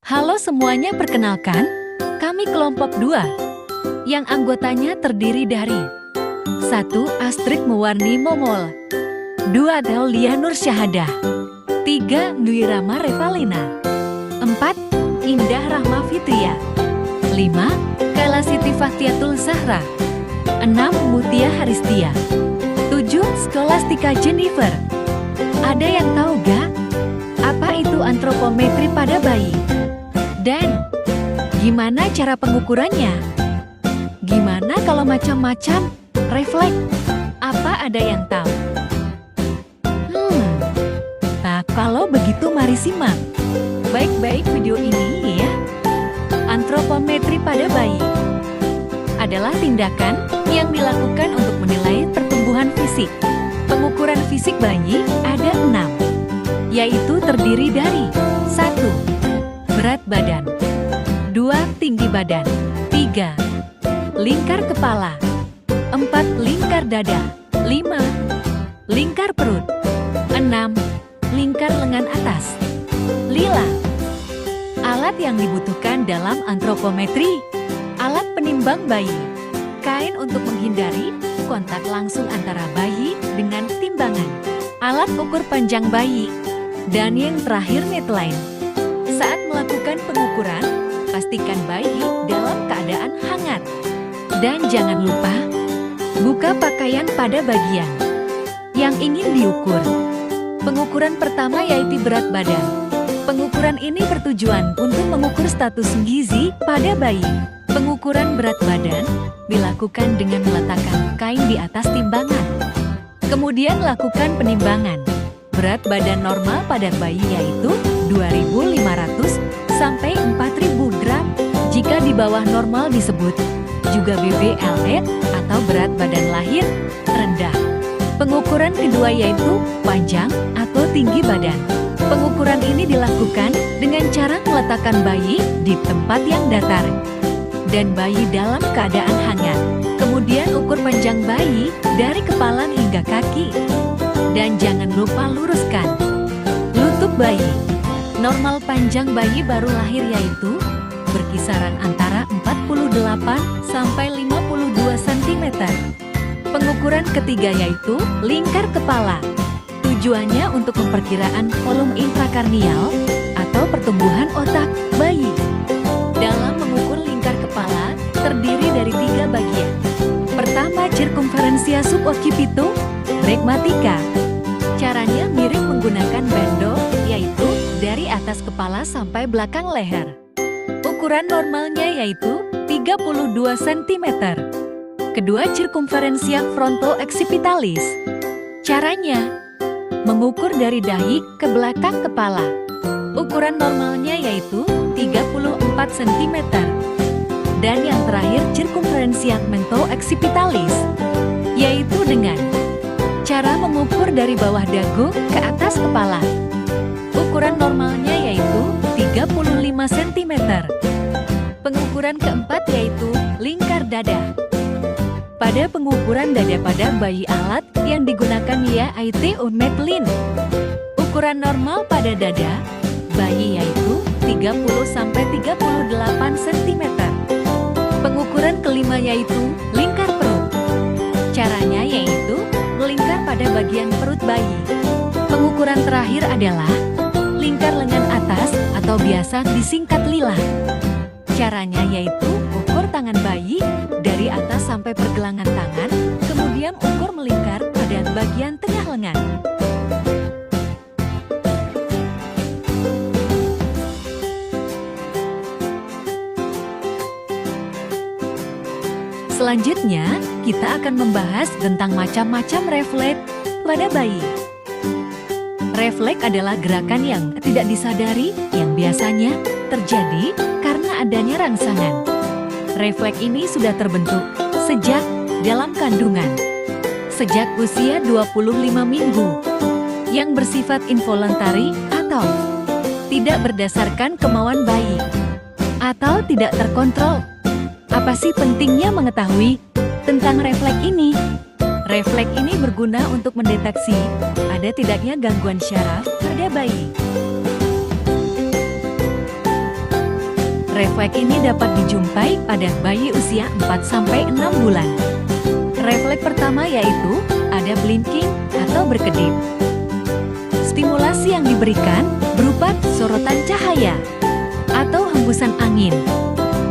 Halo semuanya, perkenalkan, kami kelompok 2, yang anggotanya terdiri dari 1. Astrid Mewarni Momol, 2. Daulia Nur Syahadah, 3. Dwi Rama Revalina, 4. Indah Rahma Fitria, 5. Kala Siti Fahtiatul Zahra, 6. Mutia Haristia, 7. Skolastika Jennifer. Ada yang tahu gak? Apa itu antropometri pada bayi? Dan gimana cara pengukurannya? Gimana kalau macam-macam? Refleks? Apa ada yang tahu? Nah, kalau begitu mari simak baik-baik video ini ya. Antropometri pada bayi adalah tindakan yang dilakukan untuk menilai pertumbuhan fisik. Pengukuran fisik bayi ada 6, yaitu terdiri dari 1. Berat badan, 2. Tinggi badan, 3. Lingkar kepala, 4. Lingkar dada, 5. Lingkar perut, 6. Lingkar lengan atas. Lila. Alat yang dibutuhkan dalam antropometri: alat penimbang bayi, kain untuk menghindari kontak langsung antara bayi dengan timbangan, alat ukur panjang bayi, dan yang terakhir midline. Saat melakukan pengukuran, pastikan bayi dalam keadaan hangat. Dan jangan lupa, buka pakaian pada bagian yang ingin diukur. Pengukuran pertama yaitu berat badan. Pengukuran ini bertujuan untuk mengukur status gizi pada bayi. Pengukuran berat badan dilakukan dengan meletakkan kain di atas timbangan. Kemudian lakukan penimbangan. Berat badan normal pada bayi yaitu 2.500 sampai 4.000 gram. Jika di bawah normal disebut juga BBLE atau berat badan lahir rendah. Pengukuran kedua yaitu panjang atau tinggi badan. Pengukuran ini dilakukan dengan cara meletakkan bayi di tempat yang datar dan bayi dalam keadaan hangat. Kemudian ukur panjang bayi dari kepala hingga kaki. Dan jangan lupa luruskan lutut bayi. Normal panjang bayi baru lahir yaitu berkisaran antara 48 sampai 52 cm. Pengukuran ketiga yaitu lingkar kepala. Tujuannya untuk memperkiraan volume intrakarnial atau pertumbuhan otak bayi. Dalam mengukur lingkar kepala terdiri dari 3 bagian. Pertama, circumferentia suboccipito bregmatica. Caranya mirip menggunakan bendo, yaitu dari atas kepala sampai belakang leher. Ukuran normalnya yaitu 32 cm. Kedua, circumferentia fronto-occipitalis. Caranya mengukur dari dahi ke belakang kepala. Ukuran normalnya yaitu 34 cm. Dan yang terakhir, circumferentia mento-occipitalis, yaitu dengan cara mengukur dari bawah dagu ke atas kepala. Ukuran normalnya yaitu 35 cm. Pengukuran keempat yaitu lingkar dada. Pada pengukuran dada pada bayi, alat yang digunakan yaitu Medline. Ukuran normal pada dada bayi yaitu 30-38 cm. Pengukuran kelima yaitu lingkar perut. Caranya yaitu melingkar pada bagian perut bayi. Pengukuran terakhir adalah lingkar lengan atas atau biasa disingkat lila. Caranya yaitu ukur tangan bayi dari atas sampai pergelangan tangan, kemudian ukur melingkar pada bagian tengah lengan. Selanjutnya, kita akan membahas tentang macam-macam refleks pada bayi. Refleks adalah gerakan yang tidak disadari yang biasanya terjadi karena adanya rangsangan. Refleks ini sudah terbentuk sejak dalam kandungan, sejak usia 25 minggu, yang bersifat involuntary atau tidak berdasarkan kemauan bayi, atau tidak terkontrol. Apa sih pentingnya mengetahui tentang refleks ini? Refleks ini berguna untuk mendeteksi ada tidaknya gangguan syaraf pada bayi. Refleks ini dapat dijumpai pada bayi usia 4-6 bulan. Refleks pertama yaitu ada blinking atau berkedip. Stimulasi yang diberikan berupa sorotan cahaya atau hembusan angin,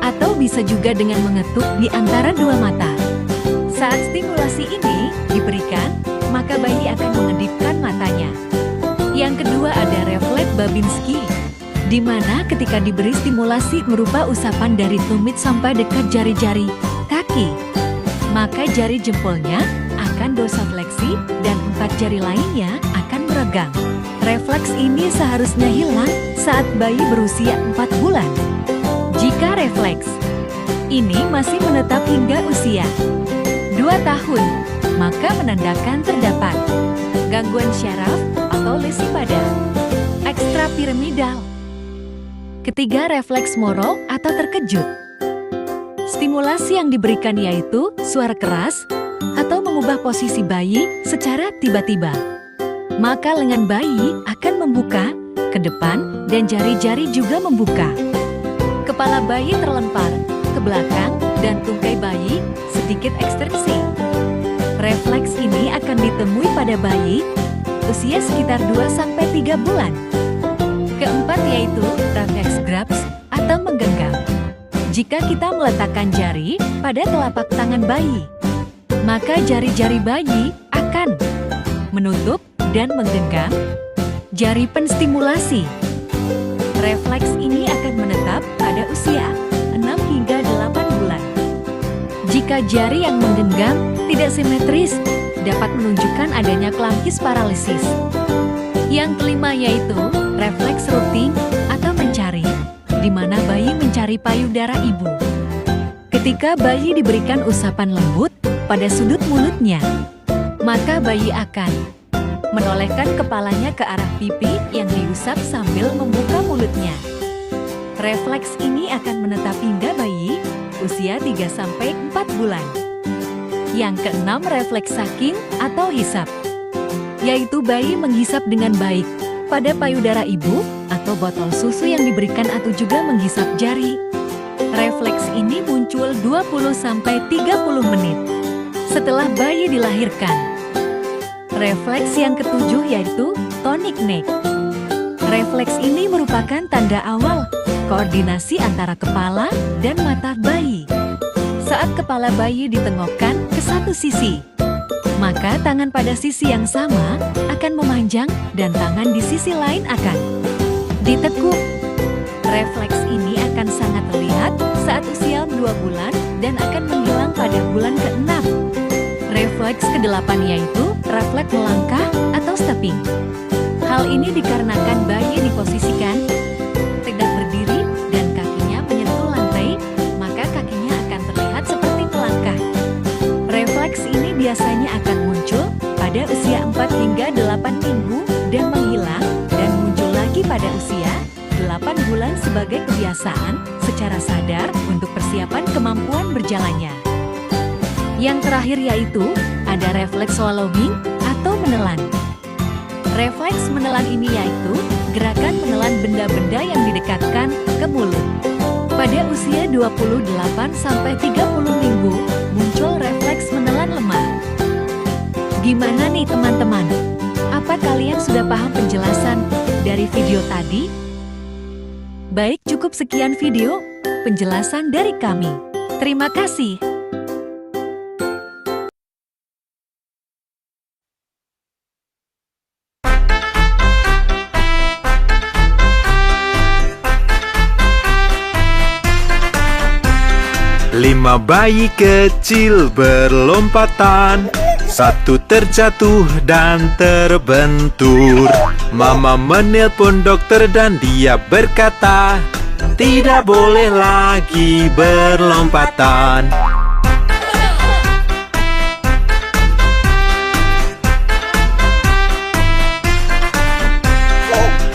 atau bisa juga dengan mengetuk di antara dua mata. Saat stimulasi ini diberikan, maka bayi akan mengedipkan matanya. Yang kedua ada refleks Babinski, di mana ketika diberi stimulasi berupa usapan dari tumit sampai dekat jari-jari kaki, maka jari jempolnya akan dorsifleksi dan 4 jari lainnya akan meregang. Refleks ini seharusnya hilang saat bayi berusia 4 bulan. Jika refleks ini masih menetap hingga usia 2 tahun, maka menandakan terdapat gangguan syaraf atau lesi pada ekstrapiramidal. Ketiga, refleks moro atau terkejut. Stimulasi yang diberikan yaitu suara keras atau mengubah posisi bayi secara tiba-tiba. Maka lengan bayi akan membuka ke depan dan jari-jari juga membuka. Kepala bayi terlempar ke belakang dan tungkai bayi sedikit ekstensi. Refleks ini akan ditemui pada bayi usia sekitar 2-3 bulan. Keempat yaitu refleks grabs atau menggenggam. Jika kita meletakkan jari pada telapak tangan bayi, maka jari-jari bayi akan menutup dan menggenggam jari penstimulasi. Refleks ini akan menetap pada usia 6-8 bulan. Jika jari yang menggenggam tidak simetris, dapat menunjukkan adanya klampis paralisis. Yang kelima yaitu refleks rooting atau mencari, di mana bayi mencari payudara ibu. Ketika bayi diberikan usapan lembut pada sudut mulutnya, maka bayi akan menolehkan kepalanya ke arah pipi yang diusap sambil membuka mulutnya. Refleks ini akan menetap hingga bayi usia 3-4 bulan. Yang keenam, refleks sucking atau hisap, yaitu bayi menghisap dengan baik pada payudara ibu atau botol susu yang diberikan atau juga menghisap jari. Refleks ini muncul 20-30 menit setelah bayi dilahirkan. Refleks yang ketujuh yaitu tonic neck. Refleks ini merupakan tanda awal koordinasi antara kepala dan mata bayi. Saat kepala bayi ditengokkan ke satu sisi, maka tangan pada sisi yang sama akan memanjang dan tangan di sisi lain akan ditekuk. Refleks ini akan sangat terlihat saat usia 2 bulan dan akan menghilang pada bulan ke-6. Refleks ke-8 yaitu refleks melangkah atau stepping. Hal ini dikarenakan bayi diposisikan tegak berdiri dan kakinya menyentuh lantai, maka kakinya akan terlihat seperti melangkah. Refleks ini biasanya akan muncul pada usia 4-8 minggu dan menghilang dan muncul lagi pada usia 8 bulan sebagai kebiasaan secara sadar untuk persiapan kemampuan berjalannya. Yang terakhir yaitu ada refleks swallowing atau menelan. Refleks menelan ini yaitu gerakan menelan benda-benda yang didekatkan ke mulut. Pada usia 28-30 minggu muncul refleks menelan lemah. Gimana nih teman-teman? Apa kalian sudah paham penjelasan dari video tadi? Baik, cukup sekian video penjelasan dari kami. Terima kasih. Lima bayi kecil berlompatan, satu terjatuh dan terbentur. Mama menelpon dokter dan dia berkata, tidak boleh lagi berlompatan.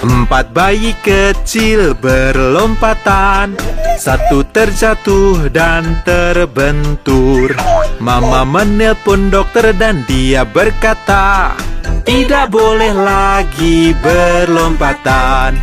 Empat bayi kecil berlompatan, satu terjatuh dan terbentur. Mama menelpon dokter dan dia berkata, tidak boleh lagi berlompatan.